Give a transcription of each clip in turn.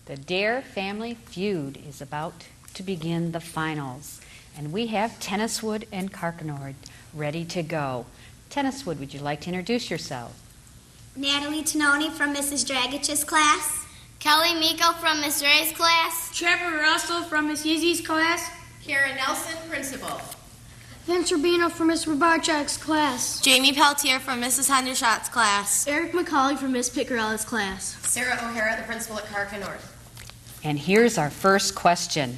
The Dare Family Feud is about to begin the finals, and we have Tenniswood and Carkenord ready to go. Tenniswood, would you like to introduce yourself? Natalie Tononi from Mrs. Dragich's class. Kelly Miko from Miss Ray's class. Trevor Russell from Miss Yeezy's class. Kara Nelson, principal. Vince Rubino from Miss Robarchuk's class. Jamie Peltier from Mrs. Hendershot's class. Eric McCauley from Miss Piccarella's class. Sarah O'Hara, the principal at Carkenord. And here's our first question.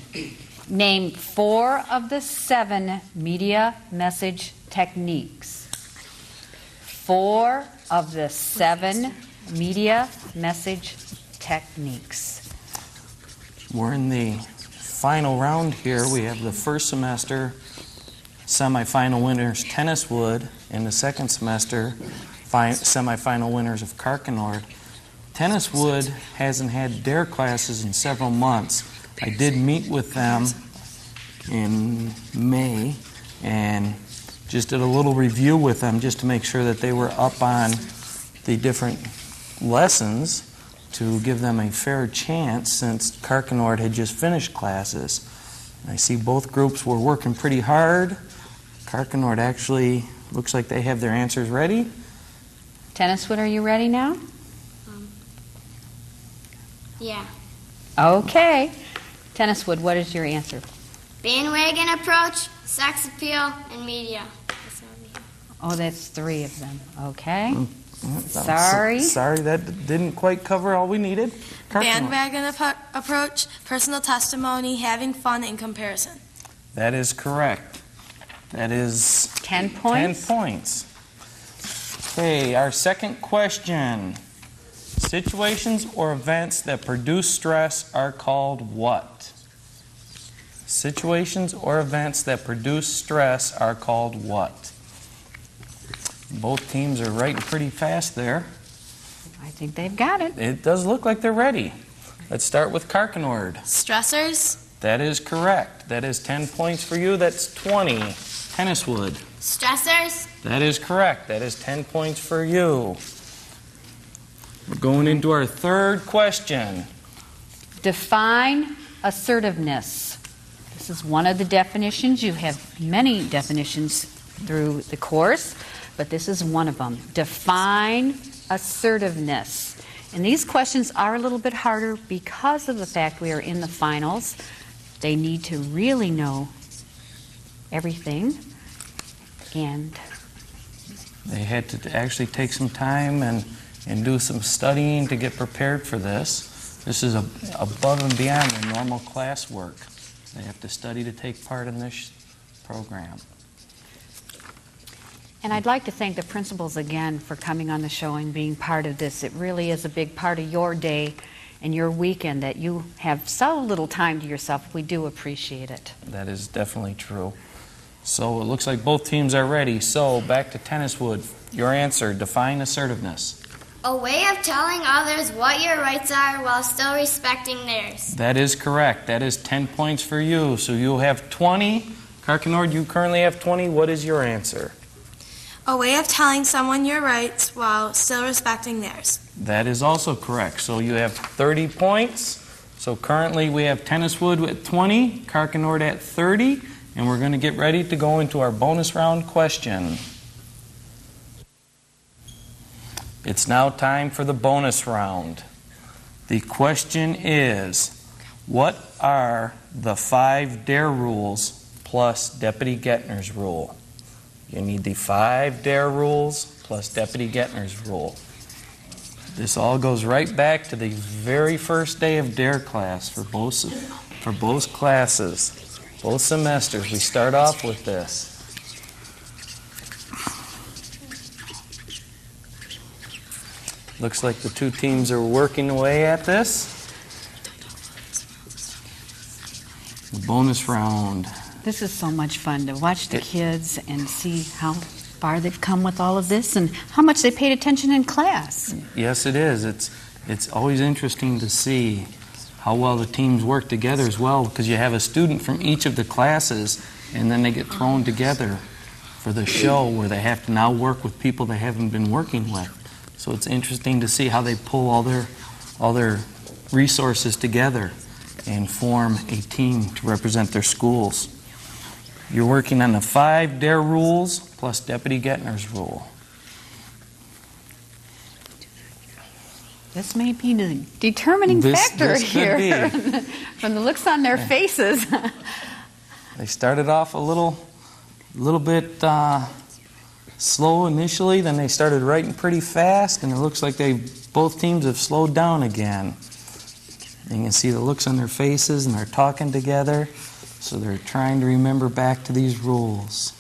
Name 4 of the 7 media message techniques. 4 of the 7 media message techniques. We're in the final round here. We have the first semester semifinal winners Tenniswood and the second semester semifinal winners of Carkenord. Tenniswood hasn't had DARE classes in several months. I did meet with them in May and just did a little review with them just to make sure that they were up on the different lessons to give them a fair chance since Carkenord had just finished classes. And I see both groups were working pretty hard. Carkenord actually looks like they have their answers ready. Tenniswood, are you ready now? Yeah. Okay. Tenniswood, what is your answer? Bandwagon approach, sex appeal, and media. Oh, that's 3 of them. Okay. Sorry, that didn't quite cover all we needed. Bandwagon approach, personal testimony, having fun, and comparison. That is correct. That is 10 points. 10 points. Okay, our second question. Situations or events that produce stress are called what? Situations or events that produce stress are called what? Both teams are writing pretty fast there. I think they've got it. It does look like they're ready. Let's start with Carkenord. Stressors. That is correct. That is 10 points for you. That's 20. Tenniswood. Stressors. That is correct. That is 10 points for you. We're going into our third question. Define assertiveness. This is one of the definitions. You have many definitions through the course, but this is one of them. Define assertiveness. And these questions are a little bit harder because of the fact we are in the finals. They need to really know everything, and they had to actually take some time and do some studying to get prepared for this. This is above and beyond their normal classwork. They have to study to take part in this program. And I'd like to thank the principals again for coming on the show and being part of this. It really is a big part of your day and your weekend that you have so little time to yourself. We do appreciate it. That is definitely true. So it looks like both teams are ready. So back to Tenniswood. Your answer, define assertiveness. A way of telling others what your rights are while still respecting theirs. That is correct. That is 10 points for you. So you'll have 20. Carkenord, you currently have 20. What is your answer? A way of telling someone your rights while still respecting theirs. That is also correct. So you have 30 points. So currently we have Tenniswood at 20, Carkenord at 30, and we're going to get ready to go into our bonus round question. It's now time for the bonus round. The question is, what are the 5 DARE rules plus Deputy Gettner's rule? You need the 5 DARE rules plus Deputy Gettner's rule. This all goes right back to the very first day of DARE class for both classes, both semesters. We start off with this. Looks like the two teams are working away at this. The bonus round. This is so much fun to watch the kids and see how far they've come with all of this and how much they paid attention in class. Yes, it is. It's always interesting to see how well the teams work together as well, because you have a student from each of the classes and then they get thrown together for the show where they have to now work with people they haven't been working with. So it's interesting to see how they pull all their resources together and form a team to represent their schools. You're working on the 5 DARE rules plus Deputy Gettner's rule. This may be the determining factor this could here be. from the looks on their faces. They started off a little bit slow initially, then they started writing pretty fast, and it looks like both teams have slowed down again. You can see the looks on their faces, and they're talking together, so they're trying to remember back to these rules.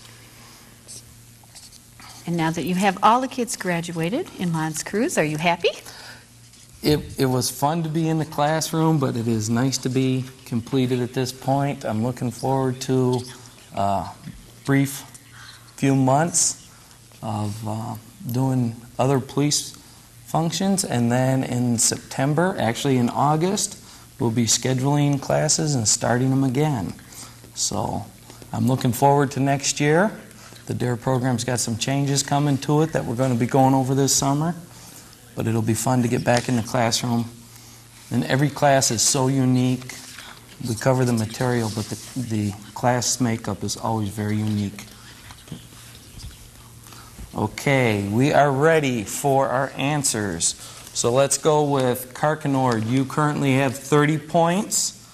And now that you have all the kids graduated in Mons Cruz, are you happy? It was fun to be in the classroom, but it is nice to be completed at this point. I'm looking forward to a brief few months of doing other police functions, and then in September, actually in August, we'll be scheduling classes and starting them again. So I'm looking forward to next year. The DARE program's got some changes coming to it that we're going to be going over this summer. But it'll be fun to get back in the classroom. And every class is so unique. We cover the material, but the class makeup is always very unique. Okay, we are ready for our answers. So let's go with Carkenord. You currently have 30 points.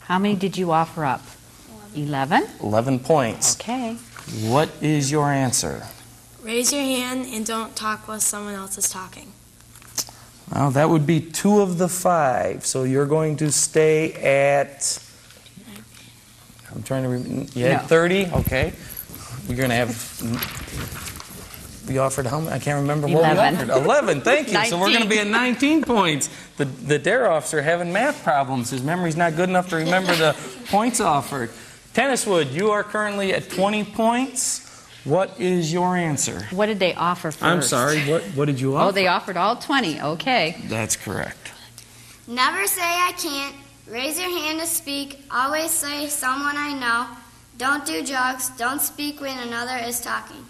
How many did you offer up? 11? 11 points. Okay. What is your answer? Raise your hand and don't talk while someone else is talking. Well, that would be 2 of the 5. So you're going to stay at, I'm trying to remember, No. 30? Okay. We're going to have, we offered how many? I can't remember what 11. we offered. 11, thank you. So we're going to 19. be at 19 points. The DARE officer having math problems. His memory's not good enough to remember the points offered. Tenniswood, you are currently at 20 points. What is your answer? What did they offer first? I'm sorry, what did you offer? Oh, they offered all 20. Okay. That's correct. Never say I can't. Raise your hand to speak. Always say someone I know. Don't do drugs. Don't speak when another is talking.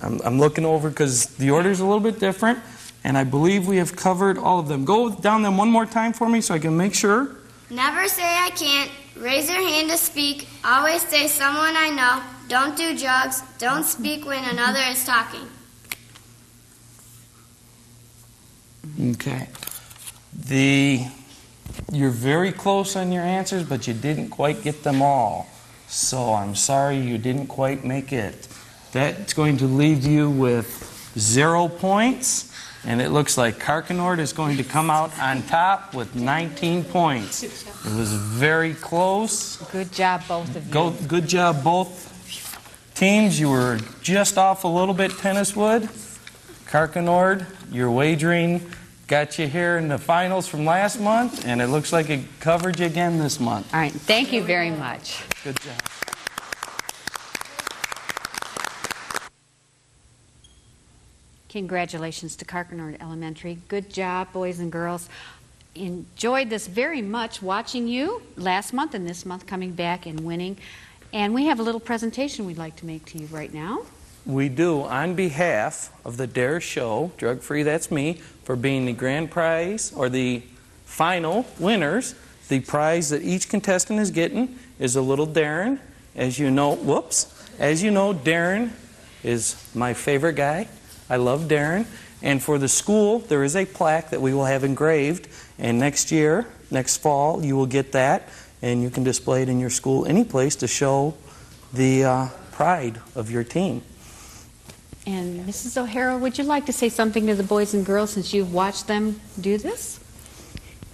I'm looking over because the order's a little bit different, and I believe we have covered all of them. Go down them one more time for me so I can make sure. Never say I can't. Raise your hand to speak. Always say someone I know. Don't do drugs. Don't speak when another is talking. Okay. You're very close on your answers, but you didn't quite get them all. So I'm sorry you didn't quite make it. That's going to leave you with 0 points. And it looks like Carkenord is going to come out on top with 19 points. It was very close. Good job, both of you. Good job, both teams. You were just off a little bit, Tenniswood. Carkenord, your wagering got you here in the finals from last month, and it looks like it covered you again this month. All right. Thank you very much. Good job. Congratulations to Carkenord Elementary. Good job, boys and girls. Enjoyed this very much watching you last month and this month coming back and winning. And we have a little presentation we'd like to make to you right now. We do, on behalf of the DARE Show, Drug Free, that's me, for being the grand prize or the final winners. The prize that each contestant is getting is a little Darren. As you know, Darren is my favorite guy. I love Darren. And for the school, there is a plaque that we will have engraved. And next fall, you will get that. And you can display it in your school, any place, to show the pride of your team. And Mrs. O'Hara, would you like to say something to the boys and girls since you've watched them do this?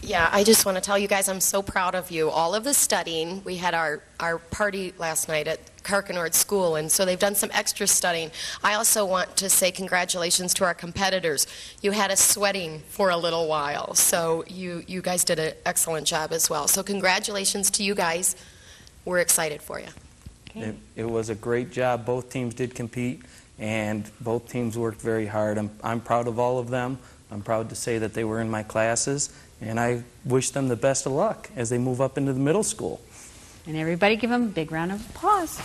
Yeah, I just want to tell you guys I'm so proud of you. All of the studying, we had our party last night at Carkenord School, and so they've done some extra studying. I also want to say congratulations to our competitors. You had us sweating for a little while, so you guys did an excellent job as well. So congratulations to you guys. We're excited for you. Okay. It was a great job. Both teams did compete, and both teams worked very hard. I'm proud of all of them. I'm proud to say that they were in my classes, and I wish them the best of luck as they move up into the middle school. And everybody give them a big round of applause.